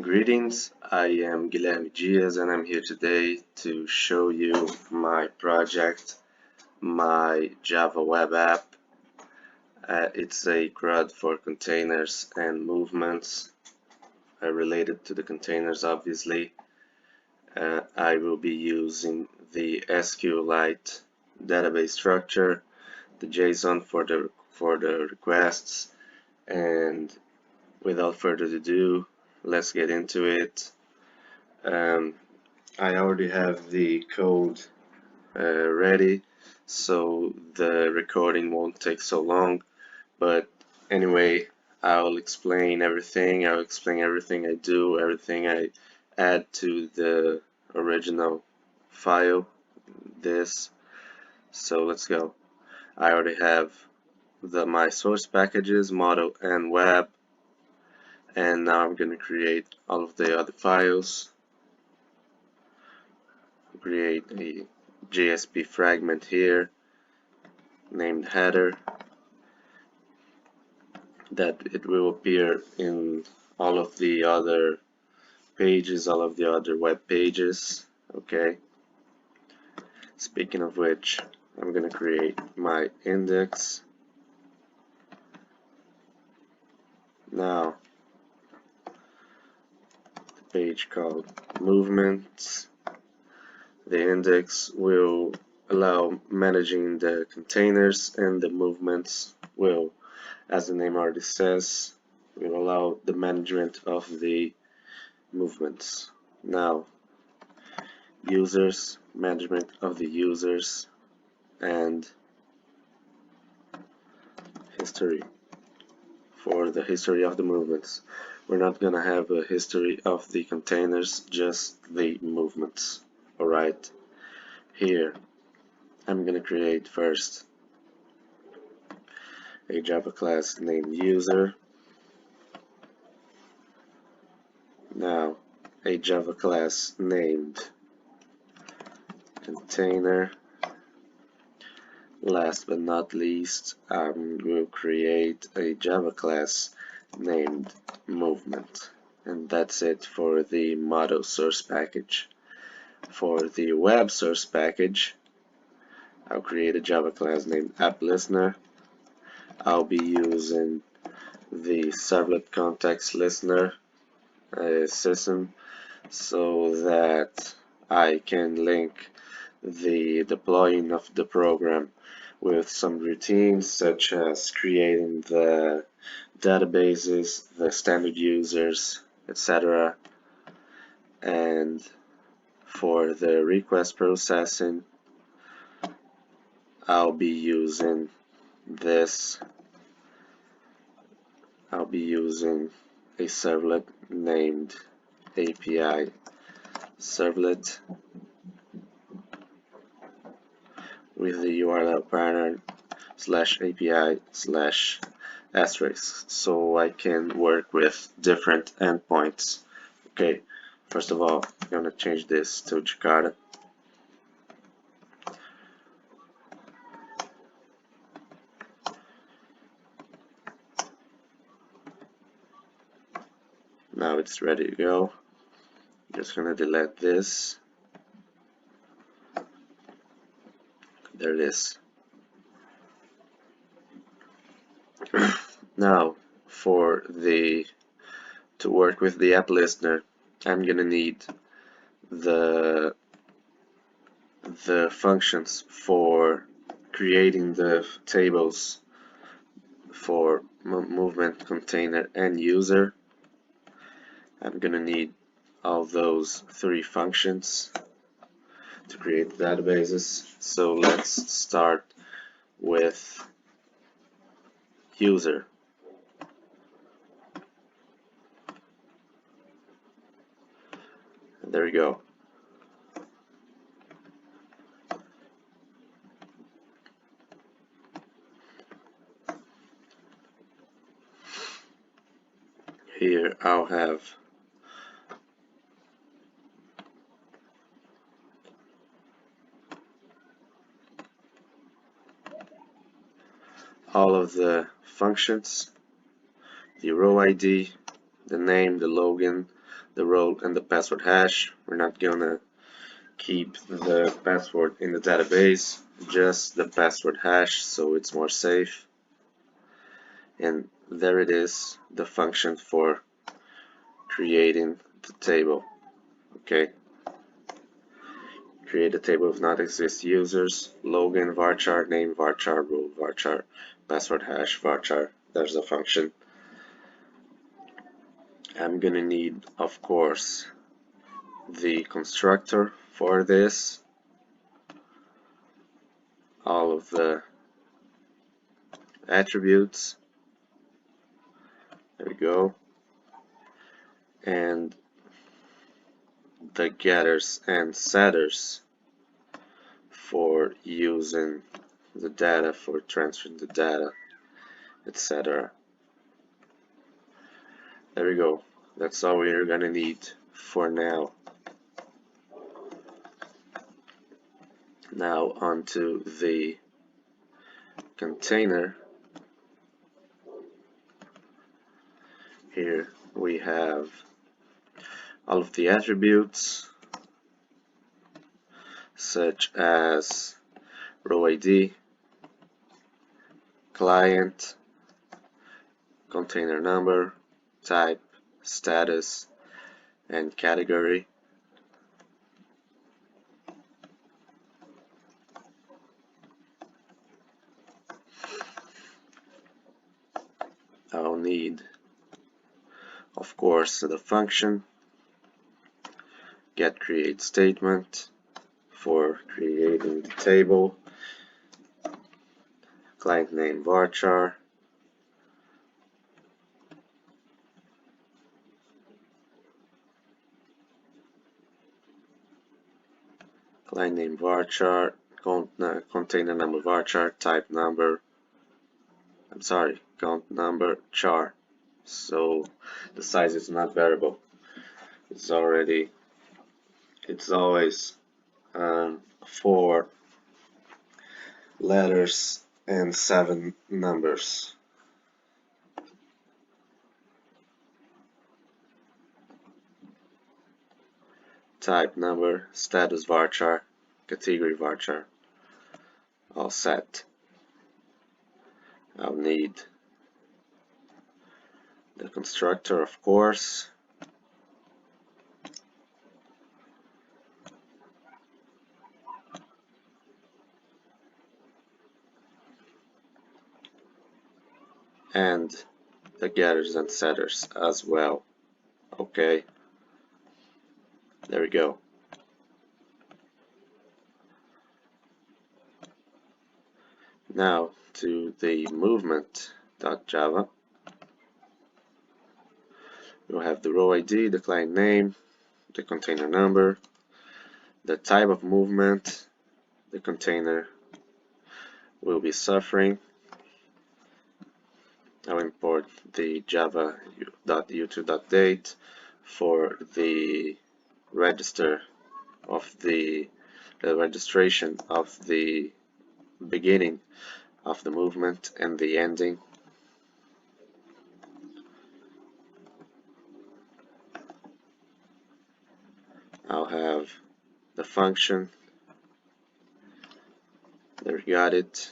Greetings, I am Guilherme Dias and I'm here today to show you my project, my Java web app. It's a CRUD for containers and movements related to the containers obviously. I will be using the SQLite database structure, the JSON for the requests, and without further ado, let's get into it. I already have the code ready, so the recording won't take so long. But anyway, I'll explain everything. I'll explain everything I do, everything I add to the original file, this. So let's go. I already have my source packages, model and web, and now I'm going to create all of the other files. Create a JSP fragment here named header that it will appear in all of the other pages, all of the other web pages. Okay, speaking of which, I'm going to create my index. Now the page called movements. The index will allow managing the containers, and the movements will, as the name already says, will allow the management of the movements. Now, users, management of the users, and history for the history of the movements. We're not gonna have a history of the containers, just the movements. Alright, here I'm gonna create first a Java class named user. Now a Java class named container. Last but not least, I will create a Java class named movement, and that's it for the model source package. For the web source package, I'll create a Java class named appListener. I'll be using the servlet context listener system so that I can link the deploying of the program with some routines such as creating the databases, the standard users, etc. And for the request processing, I'll be using this. I'll be using a servlet named API servlet with the URL partner /API/*, so I can work with different endpoints. Okay, first of all, I'm going to change this to Jakarta. Now it's ready to go. I'm just going to delete this. There it is. Now, to work with the app listener, I'm gonna need the functions for creating the tables for movement, container, and user. I'm gonna need all those three functions to create databases. So let's start with user. There we go. Here I'll have all of the functions, the row ID, the name, the login, the role and the password hash. We're not gonna keep the password in the database, just the password hash, so it's more safe. And there it is, the function for creating the table. Okay, create a table of not exist users, login varchar, name varchar, role varchar, password hash varchar. There's a function. I'm gonna need, of course, the constructor for this, all of the attributes. There we go. And the getters and setters for using the data, for transferring the data, etc. There we go. That's all we're gonna need for now. Now onto the container. Here we have all of the attributes, such as row ID, client, container number, type, status, and category. I'll need, of course, the function get create statement for creating the table, client name varchar, client name varchar, container number varchar, type number, count number char. So the size is not variable. It's always 4 letters and 7 numbers. Type number, status varchar, category varchar, all set. I'll need the constructor, of course, and the getters and setters as well. Okay, there we go. Now to the movement.java. We'll have the row ID, the client name, the container number, the type of movement the container will be suffering. I'll import the java.u2.date for the register of the registration of the beginning of the movement and the ending. I'll have the function. There we got it.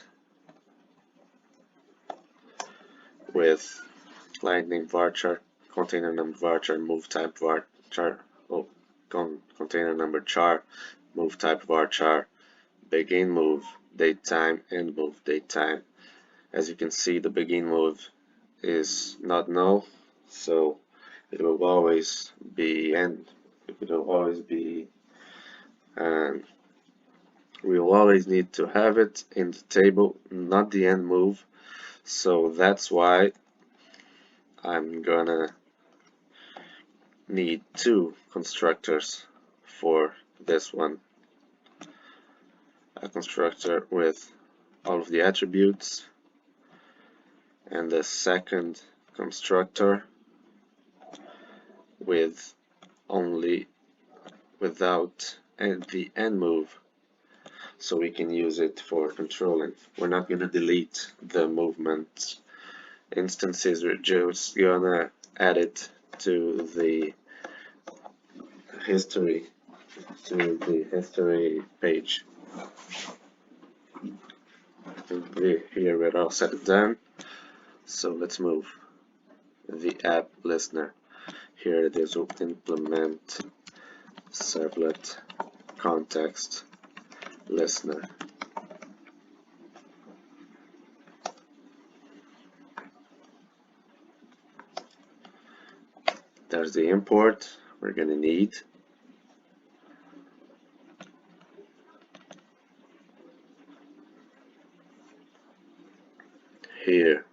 With client name varchar, container number varchar, move type varchar, container number char, move type varchar, begin move, date time, end move, date time. As you can see, the begin move is not null, so it will always be we will always need to have it in the table, not the end move. So that's why I'm gonna need 2 constructors for this one. A constructor with all of the attributes, and the second constructor with without the end move, so we can use it for controlling. We're not gonna delete the movement instances, we're just gonna add it to the history to the history page. Here we're all set and done. So let's move the app listener. Here it is, we'll implement servlet context listener. There's the import we're going to need. Here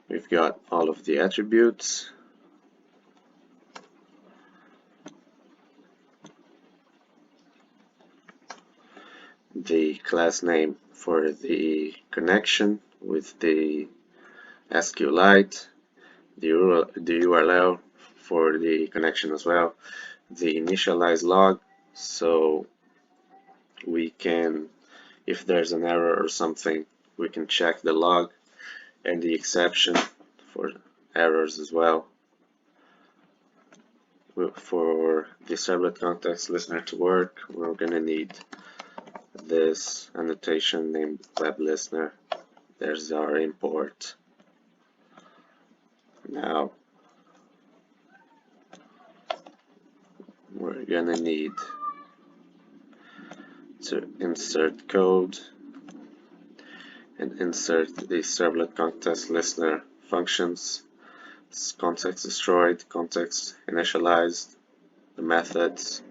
we've got all of the attributes. The class name for the connection with the SQLite, the URL for the connection as well, the initialize log, so we can, if there's an error or something, we can check the log, and the exception for errors as well. For the servlet context listener to work, we're going to need this annotation named web listener. There's our import. Now we're going to need to insert code and insert the servlet context listener functions. Context destroyed, context initialized, the methods.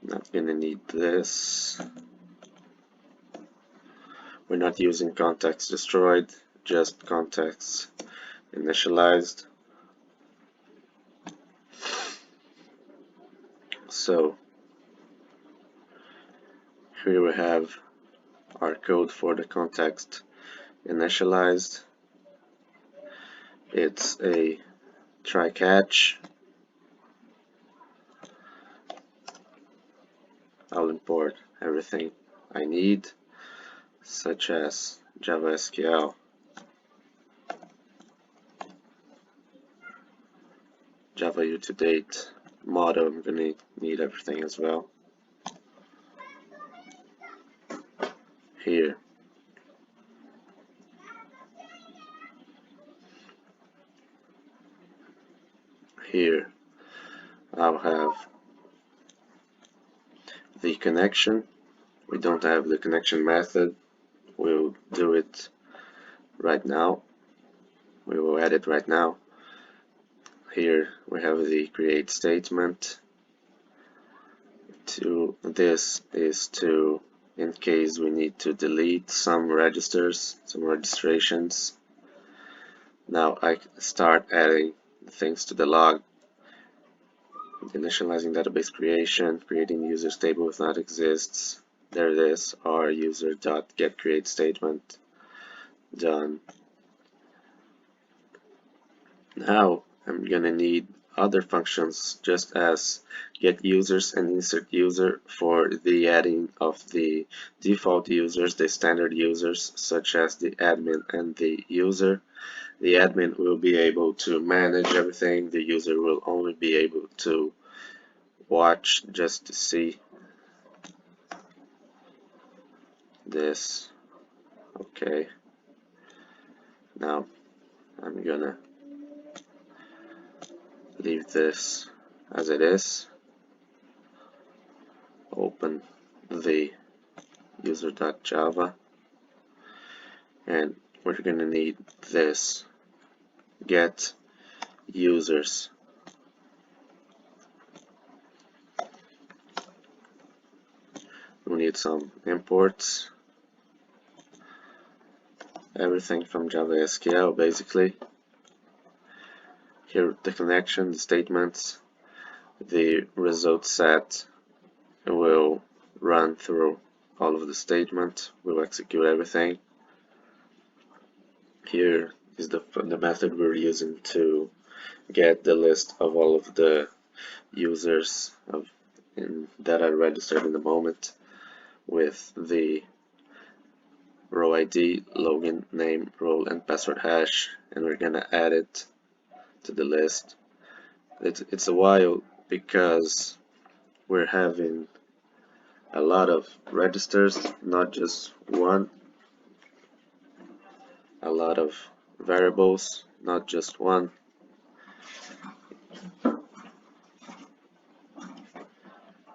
Not gonna need this. We're not using context destroyed, just context initialized. So here we have our code for the context initialized. It's a try catch. I'll import everything I need, such as Java SQL, Java UTDate, model. I'm going to need everything as well. Here I'll have the connection. We don't have the connection method. We'll do it right now. We will add it right now. Here we have the create statement. This is to, in case we need to delete some registers, some registrations. Now I start adding things to the log. Initializing database creation, creating users table if that exists. There it is, our user.getCreate statement. Done. Now I'm gonna need other functions, just as get users and insert user for the adding of the default users, the standard users, such as the admin and the user. The admin will be able to manage everything. The user will only be able to watch, just to see this. Okay. Now I'm gonna leave this as it is. Open the user.java, and we're gonna need this get users. We need some imports, everything from Java SQL basically. Here the connection, the statements, the result set will run through all of the statements, will execute everything. Here is the method we're using to get the list of all of the users that are registered in the moment, with the row ID, login name, role, and password hash, and we're gonna add it to the list. It's a while because we're having a lot of registers, not just one, a lot of variables, not just one.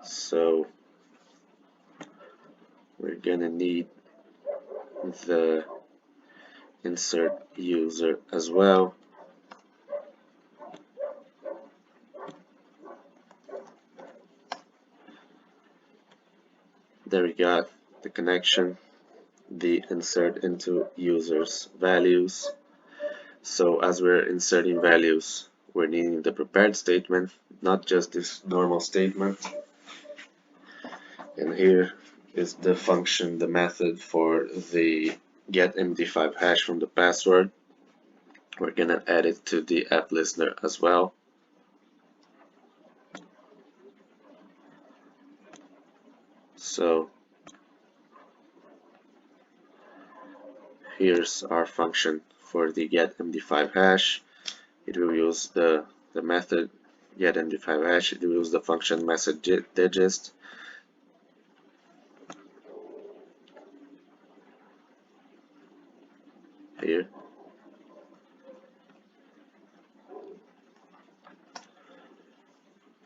So we're gonna need the insert user as well. There we got the connection, the insert into users values. So as we're inserting values, we're needing the prepared statement, not just this normal statement. And here is the function, the method for the get MD5 hash from the password. We're gonna add it to the app listener as well. So here's our function for the get MD5 hash. It will use the method get MD5 hash. It will use the function message digest. Here.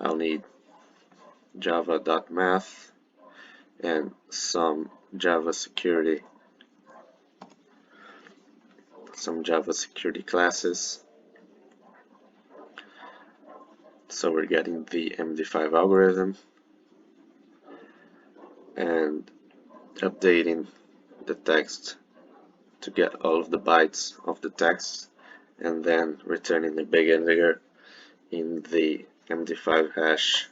I'll need java.math and some Java security classes. So we're getting the MD5 algorithm and updating the text to get all of the bytes of the text, and then returning the big integer in the MD5 hash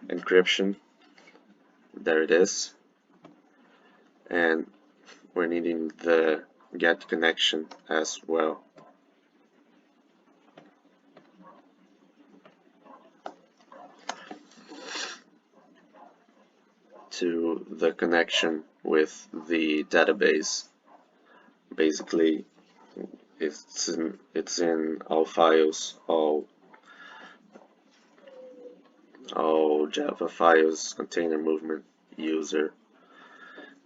encryption. There it is. And we're needing the get connection as well. To the connection with the database. Basically, it's in all files, all Java files, container movement, user.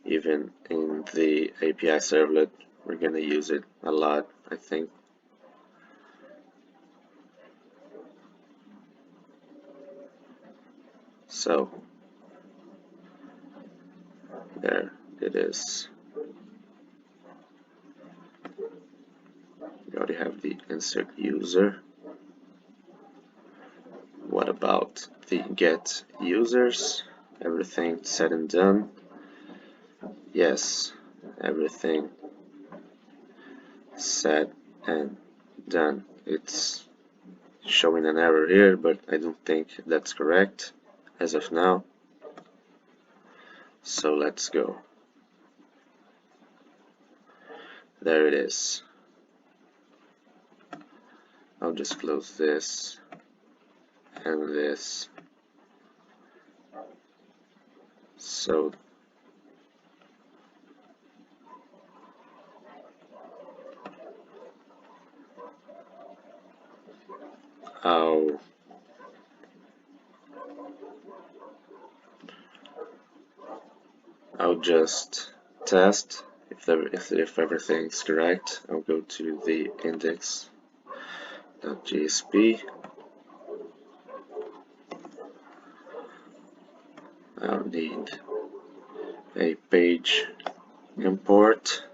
Even in the API servlet, we're gonna use it a lot, I think. So there it is. We already have the insert user. What about the get users? Everything said and done. Yes, everything said and done. It's showing an error here, but I don't think that's correct as of now. So let's go. There it is. I'll just close this and this. So I'll just test if everything's correct. I'll go to the index.jsp. I'll need a page import.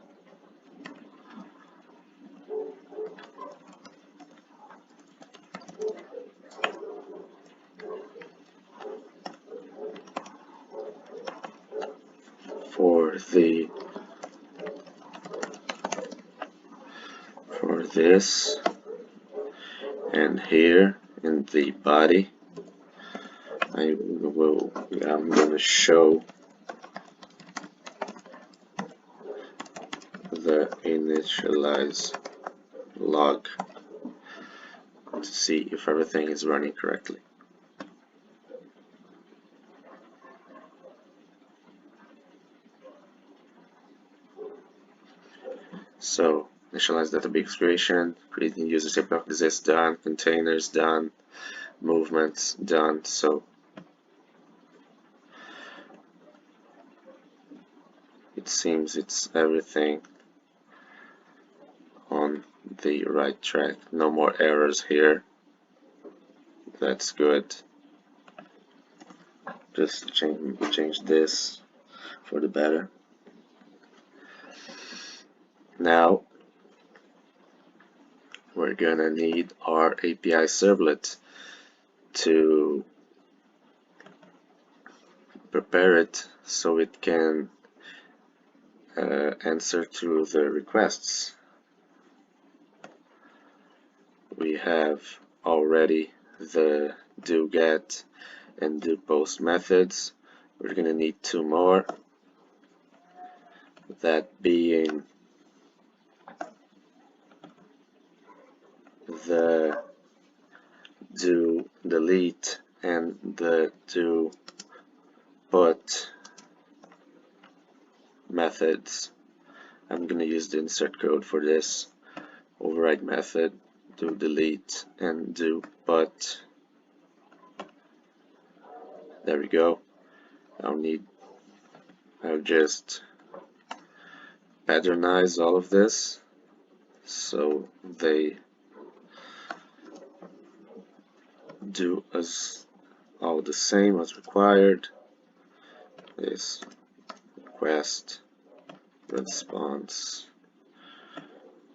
For this, and here in the body I'm going to show the initialize log to see if everything is running correctly. So initialize database creation, creating user API exists done, containers done, movements done. So it seems it's everything on the right track. No more errors here. That's good. Just change this for the better. Now we're gonna need our API servlet to prepare it so it can answer to the requests. We have already the doGet and doPost methods. We're gonna need two more, that being the doDelete and the doPut methods. I'm gonna use the insert code for this. Override method, doDelete and doPut. There we go. I'll just patternize all of this so they do as all the same as required. This request, response,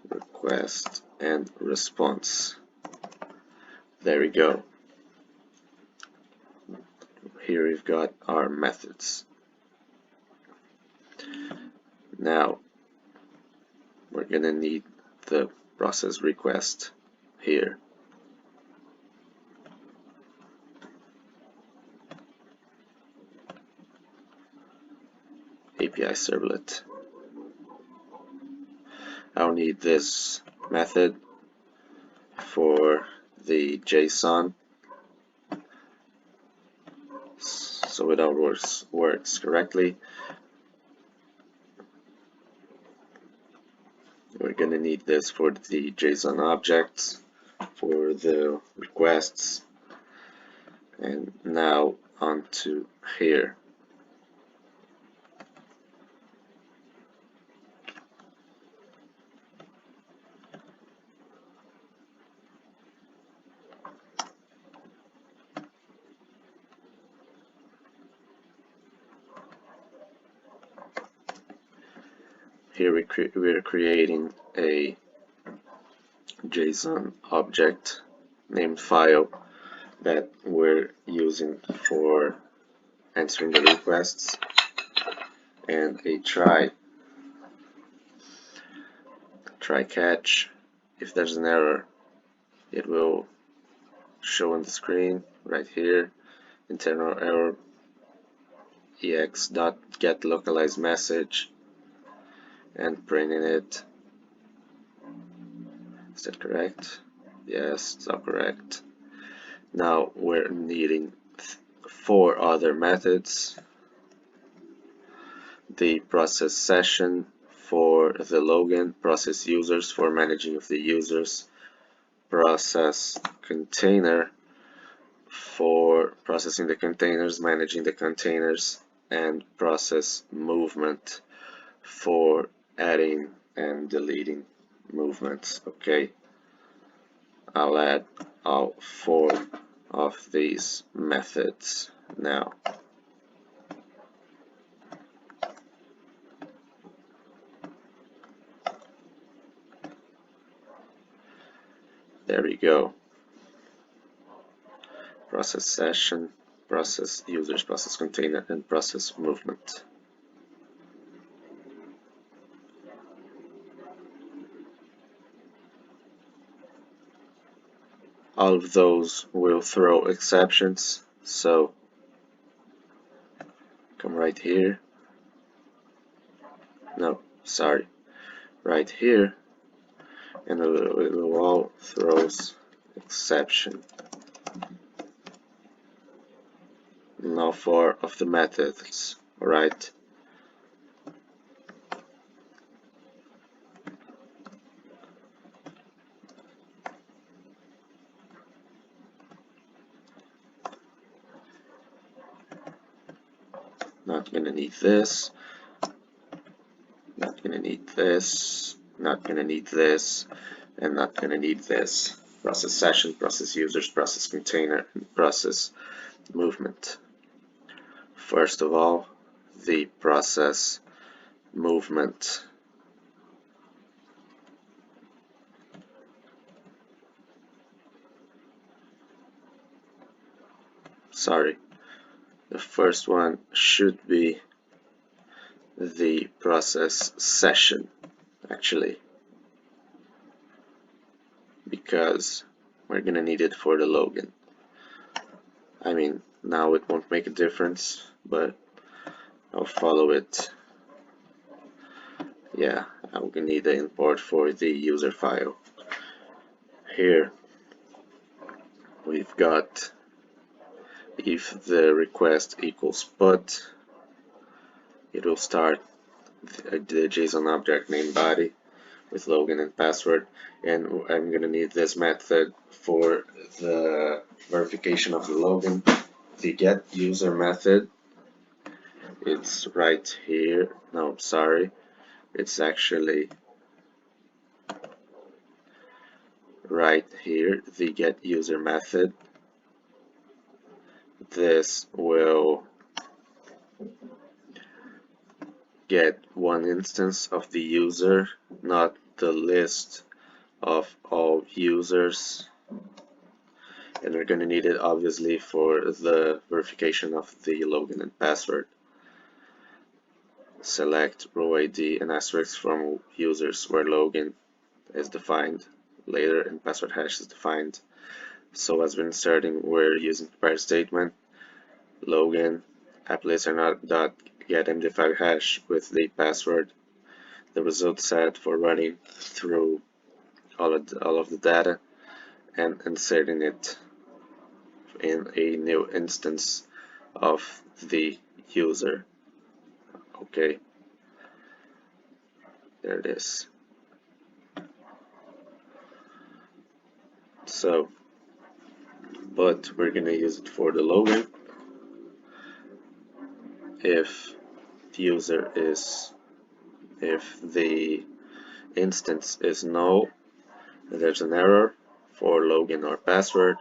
request, and response. There we go. Here we've got our methods. Now we're gonna need the process request here. API servlet. I'll need this method for the JSON so it all works correctly. We're gonna need this for the JSON objects, for the requests, and now on to here. Here we're creating a JSON object named file that we're using for answering the requests, and a try catch. If there's an error, it will show on the screen right here. Internal error ex.get localized message, and printing it. Is that correct? Yes, it's all correct. Now we're needing four other methods. The process session for the login, process users for managing of the users, process container for processing the containers, managing the containers, and process movement for adding and deleting movements. Okay, I'll add all four of these methods now. There we go. Process session, process users, process container, and process movement. All of those will throw exceptions, so come right here. No, sorry, right here, and it will all throws exception in all four of the methods. Alright. not gonna need this, not gonna need this, not gonna need this, and not gonna need this. Process session, process users, process container, and process movement. First of all, the process movement. Sorry, the first one should be the process session, actually, because we're gonna need it for the login. I mean, now it won't make a difference, but I'll follow it. Yeah, I'm gonna need the import for the user file. Here we've got if the request equals put, it will start the JSON object named body with login and password, and I'm gonna need this method for the verification of the login. The get user method, it's right here. No, sorry, it's actually right here, the get user method. This will get one instance of the user, not the list of all users, and we're going to need it obviously for the verification of the login and password. Select row ID and asterisk from users where login is defined later and password hash is defined. So as we're inserting, we're using prepare statement, login, appListener.get MD5 hash with the password, the result set for running through all of the data, and inserting it in a new instance of the user. Okay, there it is. So, but we're gonna use it for the login. If the instance is null, there's an error for login or password,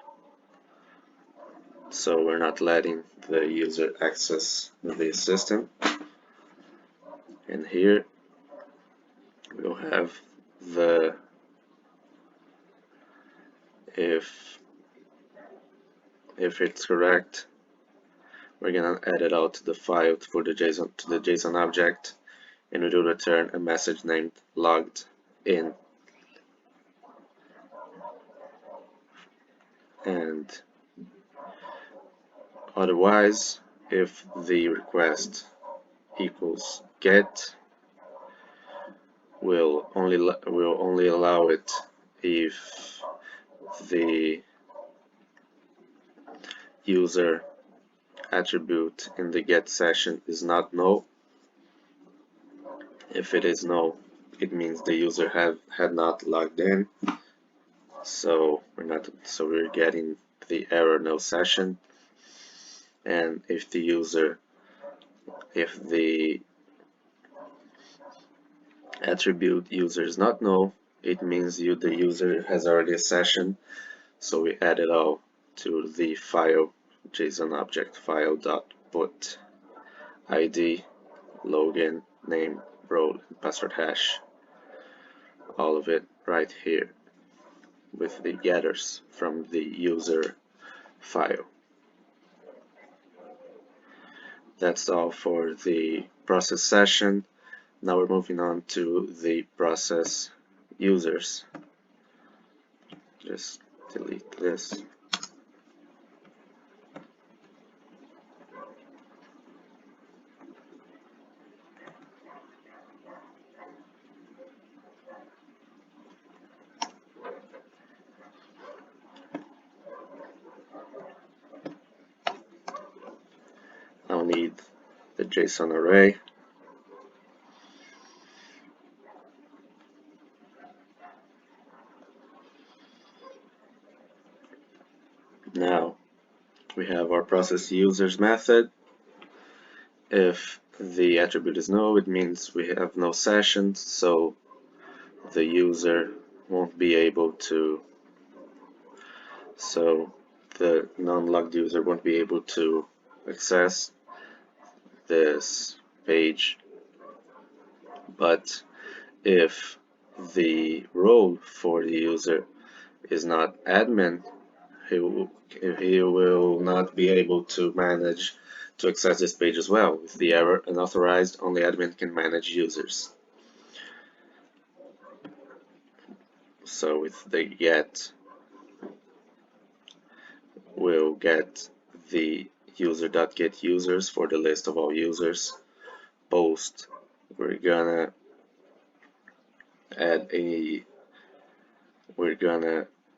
so we're not letting the user access the system. And here we'll have the if it's correct, we're gonna add it out to the file for the JSON object, and it will return a message named logged in. And otherwise, if the request equals get, we'll only allow it if the user attribute in the get session is not null. If it is null, it means the user had not logged in, so we're getting the error no session. And if the attribute user is not null, it means the user has already a session, so we add it all to the file JSON object file.put ID, login, name, role, and password hash, all of it right here with the getters from the user file. That's all for the process session. Now we're moving on to the process users. Just delete this. I'll need the JSON array. Now we have our process users method, If the attribute is null, it means we have no sessions, so the user won't be able to, so the non-logged user won't be able to access this page. But if the role for the user is not admin, he will not be able to manage to access this page as well. With the error unauthorized, only admin can manage users. So with the get, we'll get the user.get users for the list of all users. Post, we're gonna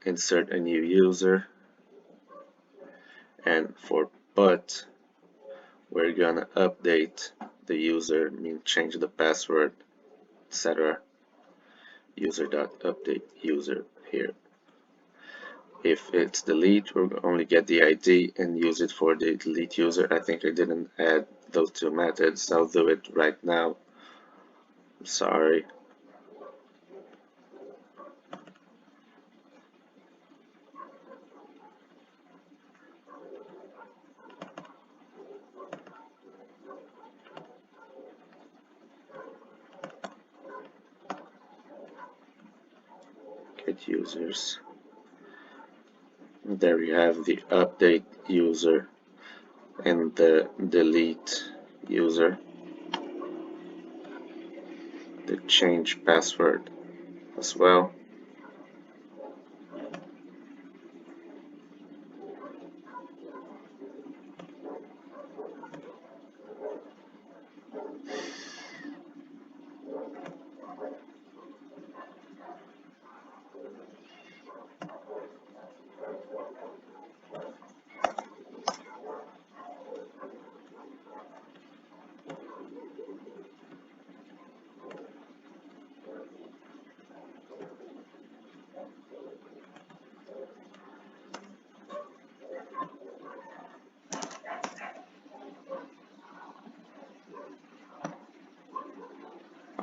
insert a new user, and for put, we're gonna update the user, change the password, etc. User.update user here. If it's delete, we'll only get the ID and use it for the delete user. I think I didn't add those two methods. I'll do it right now. I'm sorry. Get users. There we have the update user and the delete user. The change password as well.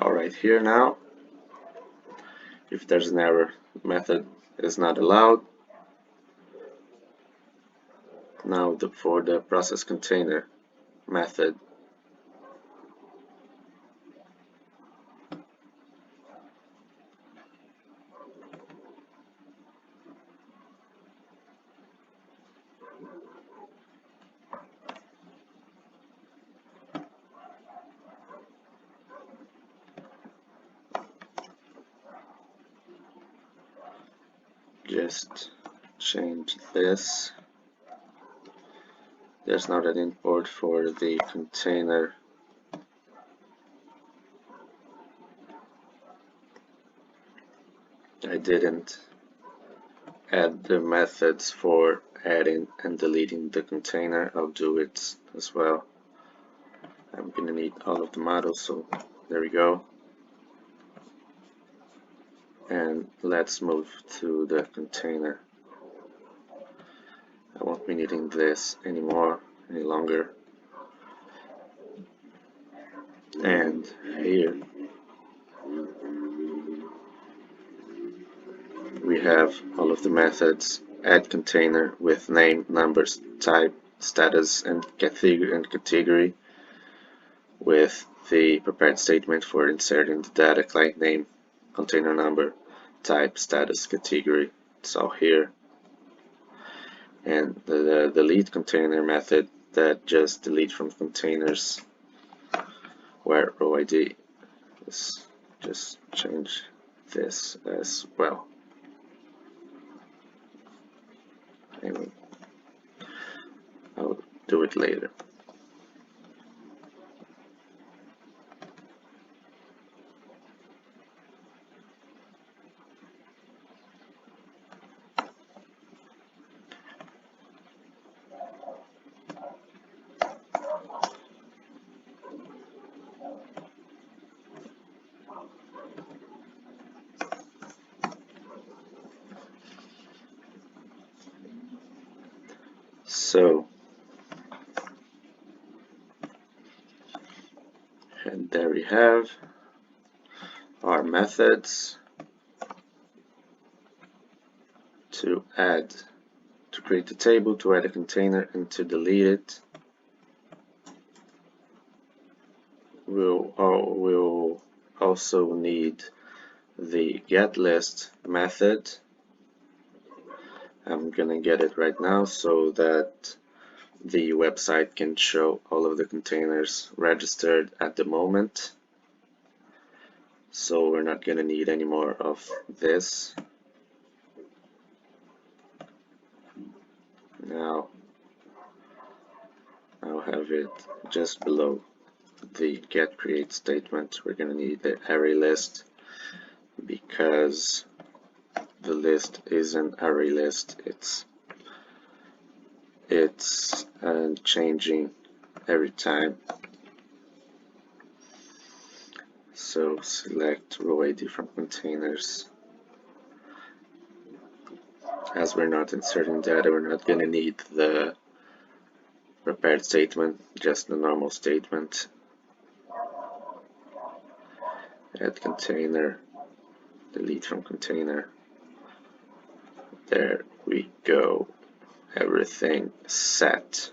Alright, here now, if there's an error, method is not allowed. Now for the process container method, just change this. There's not an import for the container. I didn't add the methods for adding and deleting the container. I'll do it as well. I'm gonna need all of the models, so there we go. And let's move to the container. I won't be needing this any longer. And here we have all of the methods: add container with name, numbers, type, status, and category, with the prepared statement for inserting the data, client name, container number, type, status, category. It's all here. And the delete container method that just delete from containers where row ID is. Just change this as well. Anyway, I'll do it later. So have our methods to create a table, to add a container, and to delete it. We'll also need the getList method. I'm gonna get it right now so that the website can show all of the containers registered at the moment. So we're not gonna need any more of this. Now I'll have it just below the get create statement. We're gonna need the array list because the list is an array list. It's changing every time. So select row ID from containers. As we're not inserting data, we're not going to need the prepared statement, just the normal statement. Add container, delete from container. There we go. Everything set.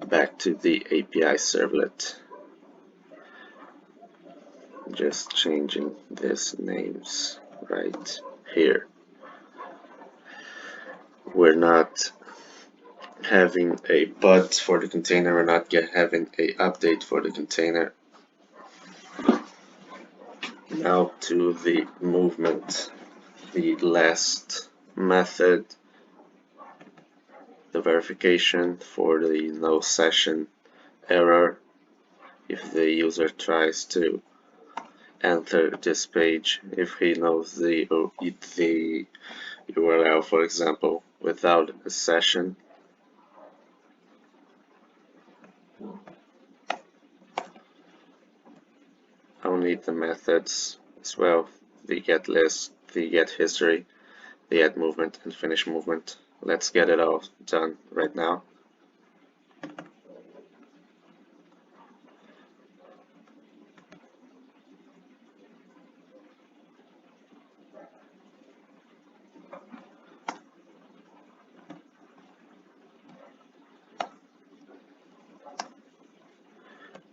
Back to the API servlet. Just changing these names right here. We're not having a pod for the container, we're not having a update for the container. Now to the movement, the last method, the verification for the no session error. If the user tries to enter this page, if he knows the URL, for example, without a session, I'll need the methods as well, the get list, the get history, the add movement, and finish movement. Let's get it all done right now.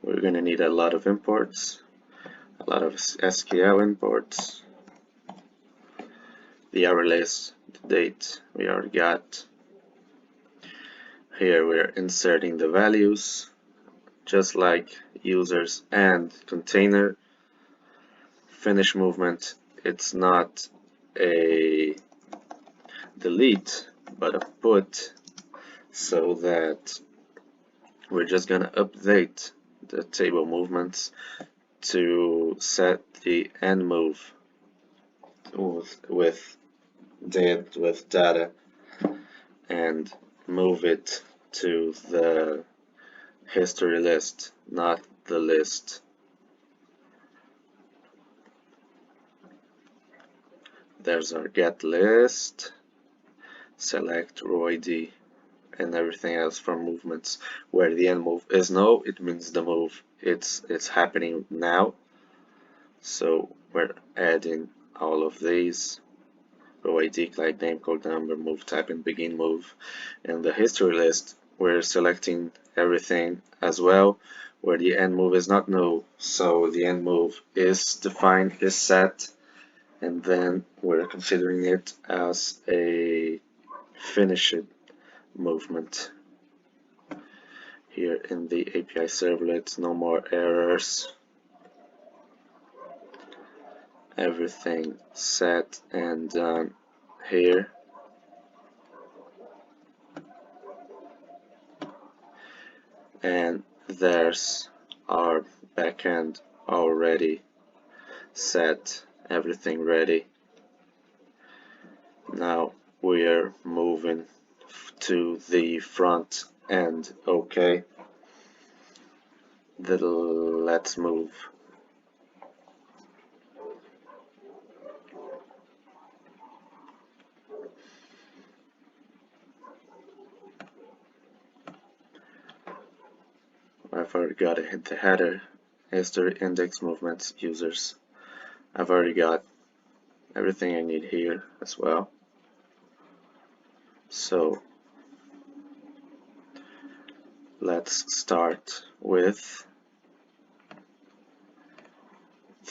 We're going to need a lot of imports, a lot of SQL imports, the array list, the date we already got. Here we're inserting the values, just like users and container. Finish movement, it's not a delete, but a put, so that we're just going to update the table movements to set the end move with data and move it to the history list, not the list. There's our get list, select row ID and everything else from movements. Where the end move is no, it means the move it's happening now. So we're adding all of these: row ID, client name, code number, move type, and begin move. And the history list, we're selecting everything as well, where the end move is not no, so the end move is defined, is set, and then we're considering it as a finished movement. Here in the API servlet, no more errors. Everything set and done here. And there's our backend already set, everything ready. Now we're moving to the front end. Okay, let's move. I've already got to hit the header history, index, movements, users. I've already got everything I need here as well. So let's start with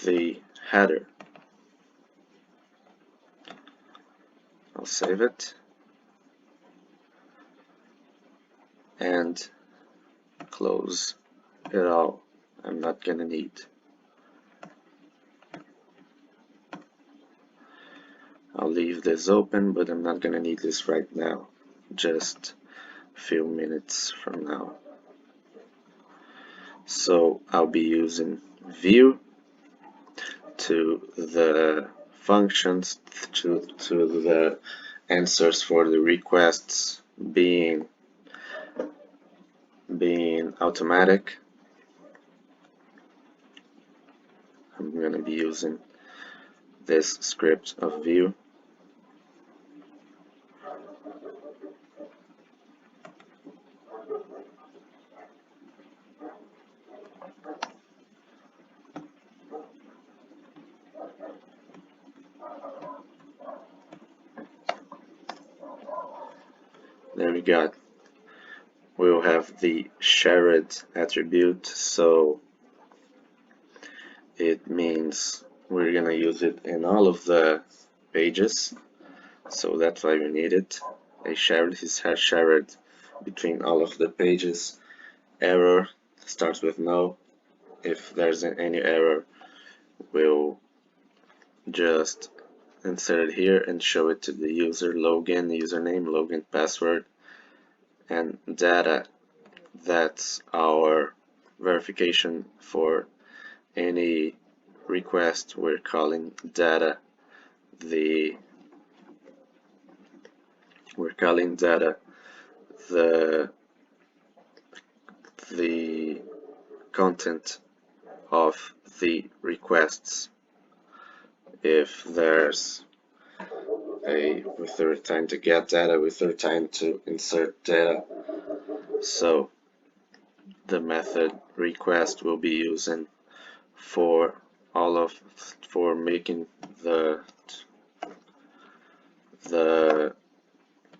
the header. I'll save it and close it all. I'm not gonna need. I'll leave this open, but I'm not gonna need this right now, just a few minutes from now. So I'll be using view to the functions, to the answers for the requests being automatic. I'm going to be using this script of view. There we go. We'll have the shared attribute, so it means we're gonna use it in all of the pages, so that's why we need it. A shared is shared between all of the pages. Error starts with no. If there's any error, we'll just insert it here and show it to the user. Login, username, login, password, and data. That's our verification for any request. We're calling data the content of the requests. If there's with the return to get data, with the return to insert data. So the method request will be using for making the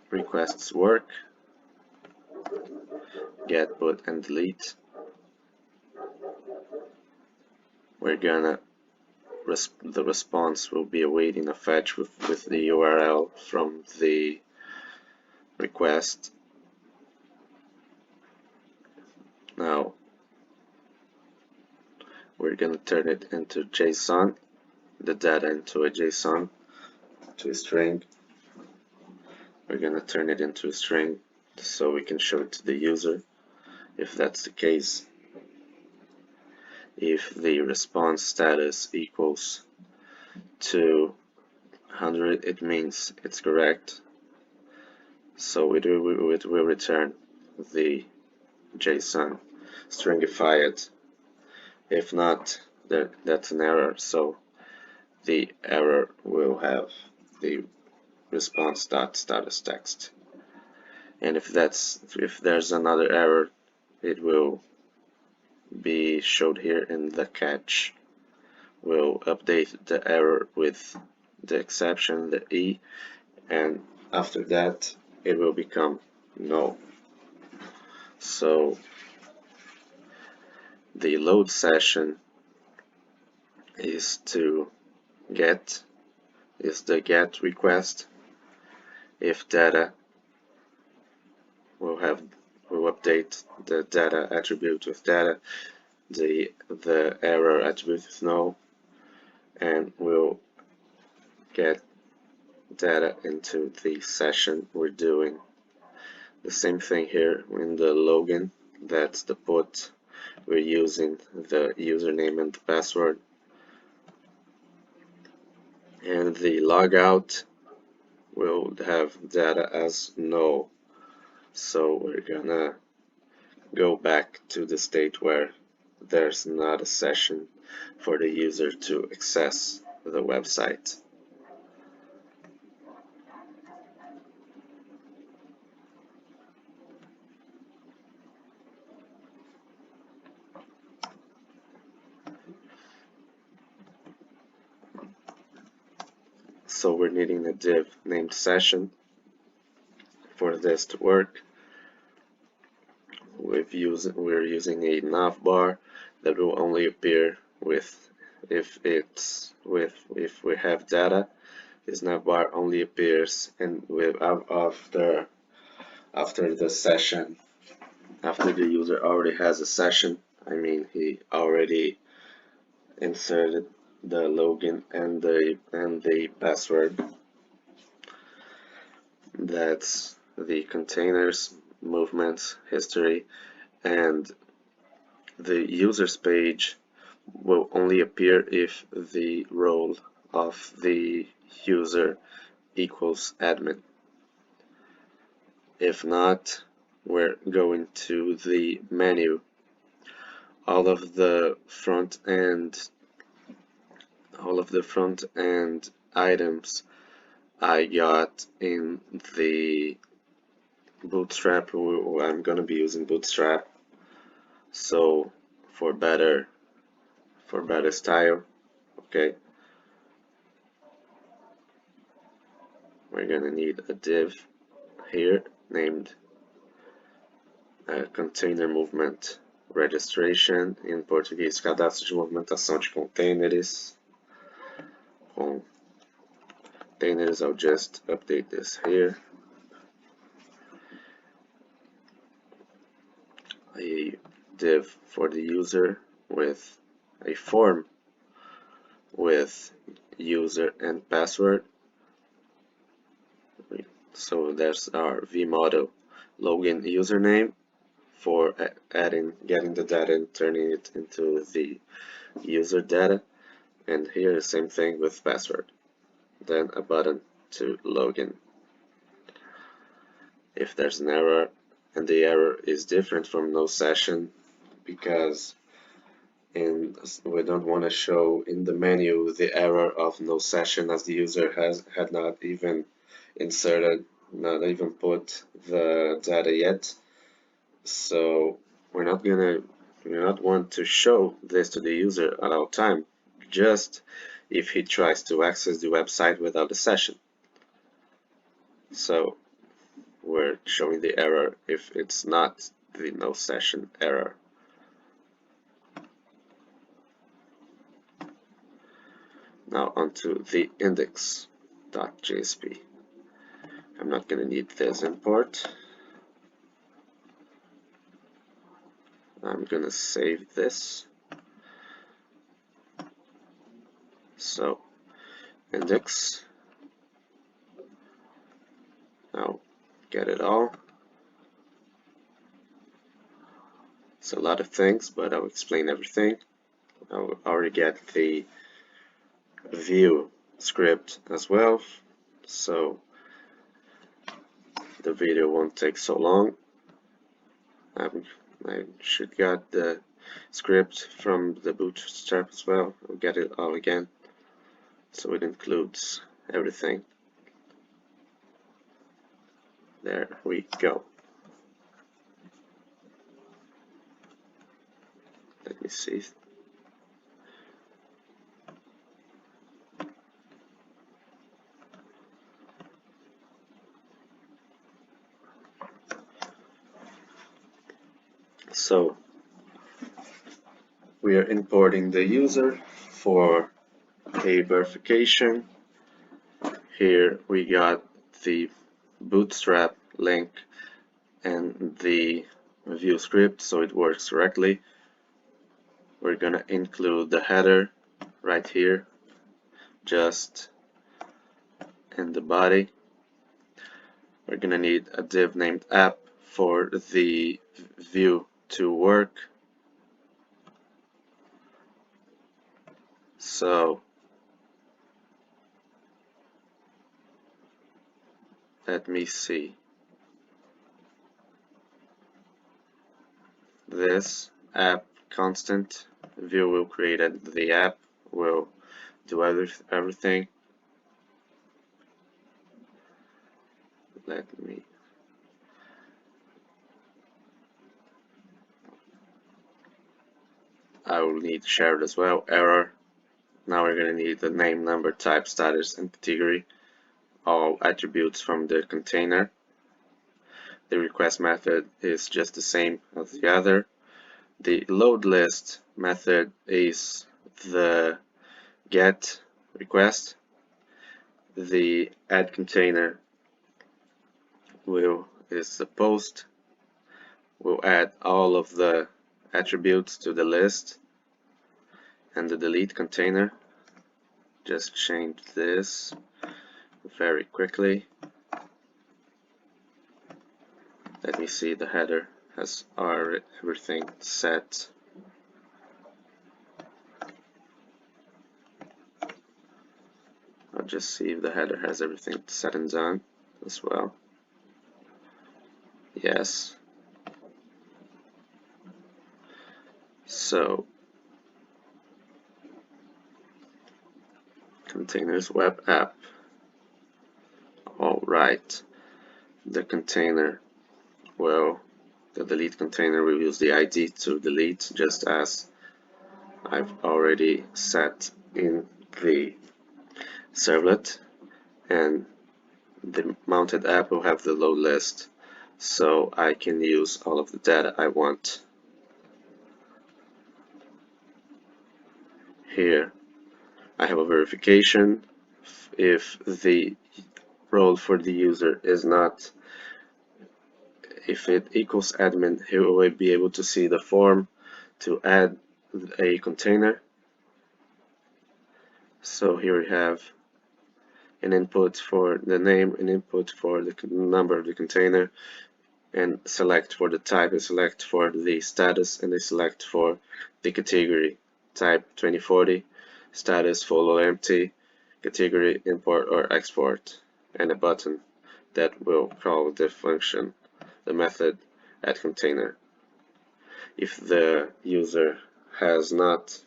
requests work. Get, put, and delete. We're gonna the response will be awaiting a fetch with the URL from the request. Now we're gonna turn it into JSON, the data into a JSON, to a string. We're gonna turn it into a string so we can show it to the user. If that's the case, if the response status equals to 100, it means it's correct. So it will return the JSON, stringify it. If not, that's an error. So the error will have the response.status text. And if there's another error, it will be showed here in the catch. We'll update the error with the exception, the E, and after that it will become null. So the load session is the get request. If data, we'll update the data attribute with data, the error attribute with null, and we'll get data into the session we're doing. The same thing here in the login, that's the put. We're using the username and the password. And the logout will have data as null. So we're gonna go back to the state where there's not a session for the user to access the website. So we're needing a div named session for this to work. We're using a navbar that will only appear if we have data. This navbar only appears after the session, after the user already has a session. I mean, he already inserted the login and the password. That's the containers, movements, history, and the users page will only appear if the role of the user equals admin. If not, we're going to the menu. All of the front end items I got in the Bootstrap. I'm gonna be using Bootstrap, so for better style, okay, we're gonna need a div here named container movement registration, em português, cadastro de movimentação de containers. Containers, I'll just update this here. A div for the user with a form with user and password. So there's our vModel login username for getting the data and turning it into the user data, and here the same thing with password. Then a button to login. If there's an error, and the error is different from no session, because we don't want to show in the menu the error of no session, as the user had not even inserted, not even put the data yet. So we're not want to show this to the user at all time, just if he tries to access the website without a session. So we're showing the error if it's not the no session error. Now onto the index.jsp. I'm not going to need this import. I'm going to save this. So index. Now get it all. It's a lot of things, but I'll explain everything. I'll already get the view script as well, so the video won't take so long. I should get the script from the Bootstrap as well. I'll get it all again, so it includes everything. There we go. Let me see. So we are importing the user for a verification. Here we got the Bootstrap link and the view script, so it works correctly. We're gonna include the header right here, just in the body. We're gonna need a div named app for the view to work. So let me see. This app constant view will create it. The app will do everything. Let me. I will need shared as well. Error Now we're going to need the name, number, type, status, and category, all attributes from the container. The request method is just the same as the other. The load list method is the get request. The add container is the post. We'll add all of the attributes to the list. And the delete container, just change this very quickly. Let me see, the header has everything set. I'll just see if the header has everything set and done as well. Yes. So ContainersWebApp. All right. The container, well, the delete container will use the ID to delete, just as I've already set in the servlet, and the mounted app will have the load list, so I can use all of the data I want. Here I have a verification. If the role for the user is not, if it equals admin, he will be able to see the form to add a container. So here we have an input for the name, an input for the number of the container, and select for the type, and select for the status, and a select for the category. Type 2040, status full or empty, category import or export, and a button that will call the function, the method add container. If the user has not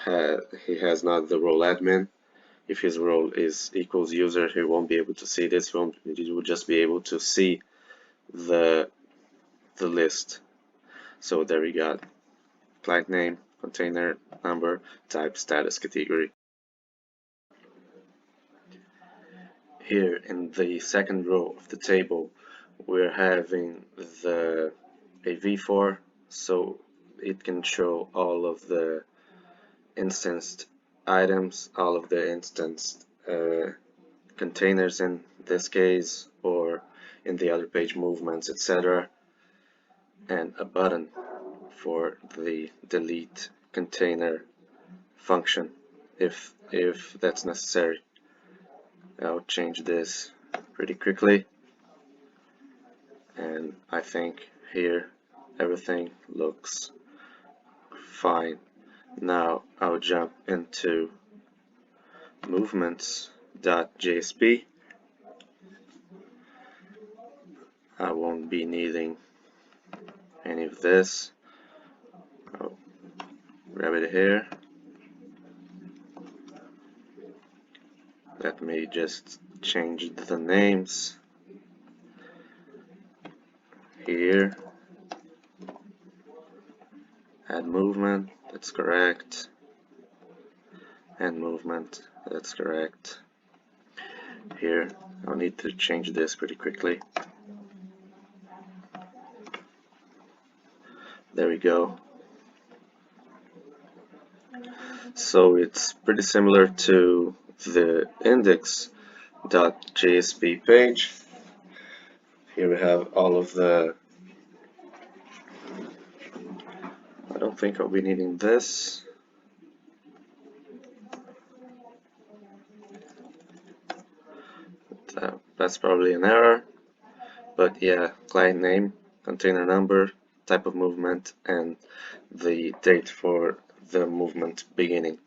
the role admin, if his role is equals user, he won't be able to see this. He will just be able to see the list. So there we got client name, container number, type, status, category. Here in the second row of the table, we're having a v-for, so it can show all of the instanced items, all of the instanced containers in this case, or in the other page, movements, etc., and a button for the delete container function if that's necessary. I'll change this pretty quickly, and I think here everything looks fine. Now I'll jump into movements.jsp. I won't be needing any of this. I'll grab it here. Let me just change the names here. Add movement, that's correct. And movement, that's correct. Here, I'll need to change this pretty quickly. There we go. So it's pretty similar to the index.jsp page. Here we have all of the, I don't think I'll be needing this. That's probably an error, but yeah, client name, container number, type of movement, and the date for the movement beginning.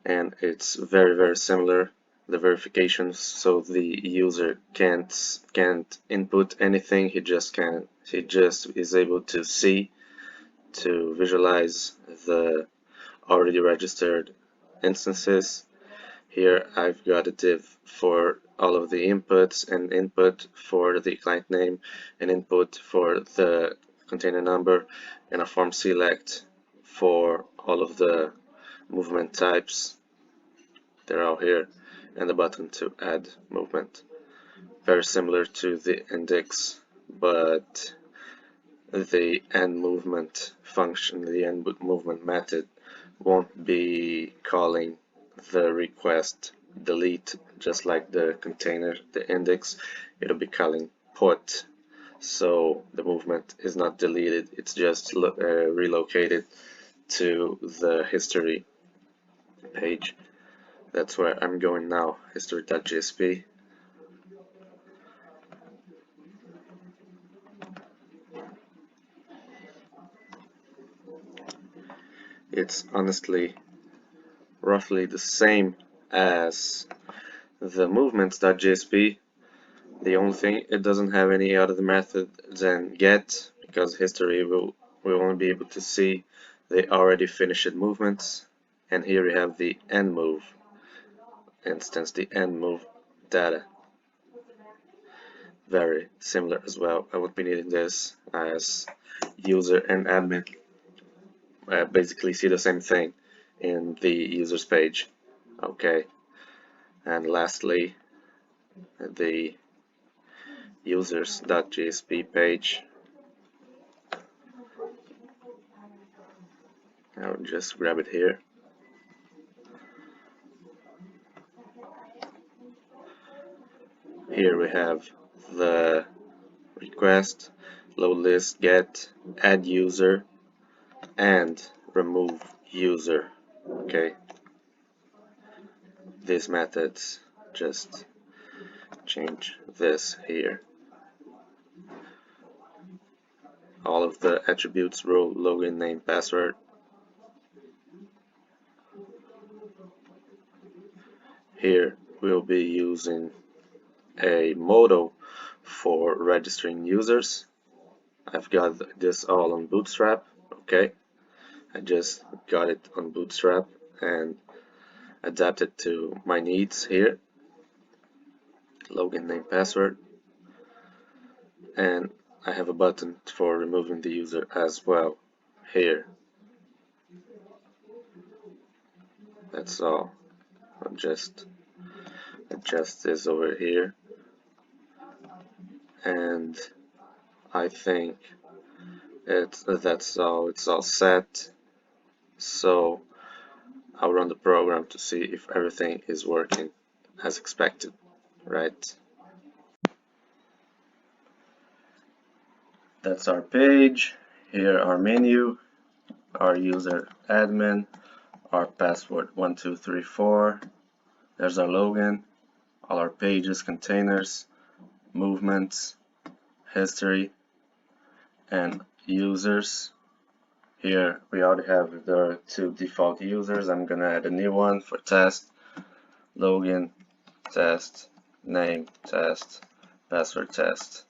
And it's very similar, the verifications, so the user can't input anything. He just is able to see, to visualize the already registered instances. Here I've got a div for all of the inputs, and input for the client name, and input for the container number, and a form select for all of the movement types, they're all here, and the button to add movement. Very similar to the index, but the end movement function, the end movement method, won't be calling the request delete just like the container, the index. It'll be calling put. So the movement is not deleted, it's just relocated to the history page. That's where I'm going now, history.jsp. It's honestly roughly the same as the movements.jsp. The only thing, it doesn't have any other method than get, because history will only be able to see the already finished movements. And here we have the end move instance, the end move data. Very similar as well. I would be needing this as user and admin. Basically see the same thing in the users page. Okay, and lastly, the users.jsp page. I'll just grab it here. Here we have the request, load list, get, add user, and remove user. Okay, these methods, just change this here. All of the attributes, role, login, name, password. Here we'll be using a modal for registering users. I've got this all on Bootstrap. Okay, I just got it on Bootstrap and adapted to my needs here. Login, name, password, and I have a button for removing the user as well here. That's all. I'll just adjust this over here, and I think that's all. It's all set. So I'll run the program to see if everything is working as expected, right? That's our page. Here our menu, our user admin, our password 1234. There's our login, all our pages, containers, movements, history, and users. Here we already have the two default users. I'm gonna add a new one for test, login, test, name, test, password test.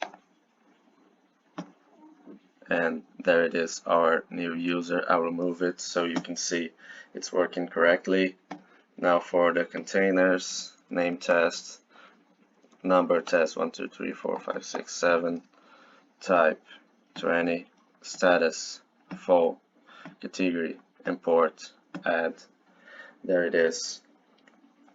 And there it is, our new user. I'll remove it so you can see it's working correctly. Now for the containers, name test, number test 1 2 3 4 5 6 7, type 20, status full, category import add. There it is,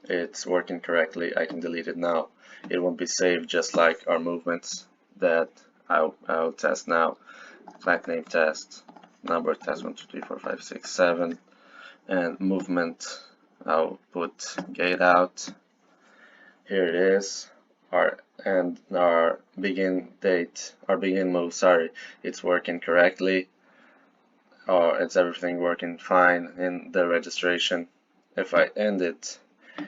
it's working correctly. I can delete it now. It won't be saved, just like our movements that I'll test now. Client name test, number test 1 2 3 4 5 6 7, and movement I'll put gate out. Here it is, our begin date, our begin move, sorry, it's working correctly, or it's everything working fine in the registration. If I end it,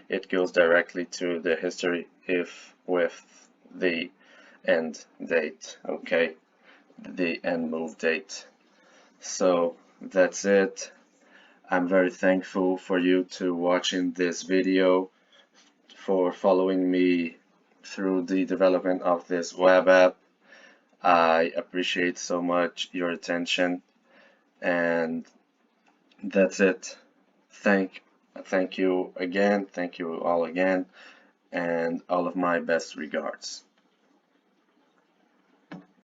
it goes directly to the history if with the end date, okay, the end move date. So that's it. I'm very thankful for you to watching this video, for following me through the development of this web app. I appreciate so much your attention, and that's it. Thank you again, thank you all again, and all of my best regards.